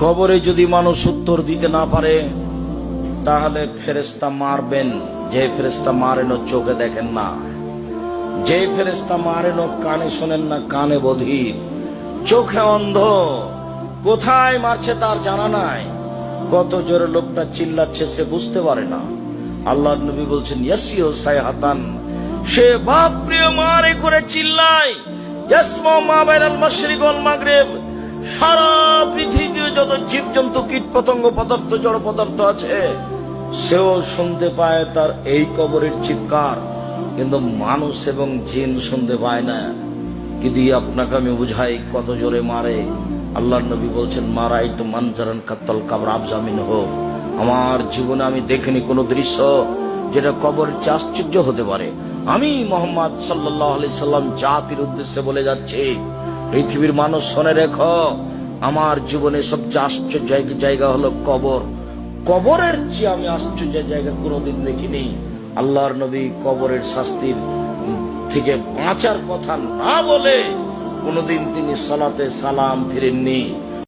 কবরে যদি মানুষ উত্তর দিতে না পারে তাহলে ফেরেশতা মারবেন। যে ফেরেশতা মারেন চোখে দেখেন না, যে ফেরেশতা মারেন কানে শোনেন না, কানে বধির, চোখে অন্ধ, কোথায় মারছে তার জানা নাই, কত জোরে লোকটা চিল্লাচ্ছে সে বুঝতে পারে না। আল্লাহর নবী বলছেন ইয়াসিউ সাইহাতান, সে বাপ প্রিয় মারে করে চিল্লায়, ইয়াসমা মা বাইনাল মাশরিক ওয়াল মাগরিব, সারা পৃথিবীতে যত জীবজন্তু কীট পতঙ্গ পদার্থ জড় পদার্থ আছে সেও শুনতে পায় তার এই কবরের চিৎকার, কিন্তু মানুষ এবং জিন শুনতে পায় না। কি দিয়ে আপনাকে আমি বুঝাই কত জোরে মারে। আল্লাহর নবী বলছেন মারাই তো মানজারান কাত্তাল কাবর আবজামিন হোক, আমার জীবনে আমি দেখিনি কোন দৃশ্য যেটা কবরের চেয়ে আশ্চর্য হতে পারে। আমি মুহাম্মদ সাল্লাল্লাহু আলাইহি সাল্লাম জাতির উদ্দেশ্যে বলে যাচ্ছি, পৃথিবীর মানুষ শুনে রেখো, আমার জীবনে সবচেয়ে আশ্চর্য জায়গা হলো কবর। কবরের চেয়ে আমি আশ্চর্য জায়গা কোনোদিন দেখিনি। আল্লাহর নবী কবরের শাস্তির থেকে বাঁচার কথা না বলে কোনোদিন তিনি সালাতে সালাম ফিরেননি।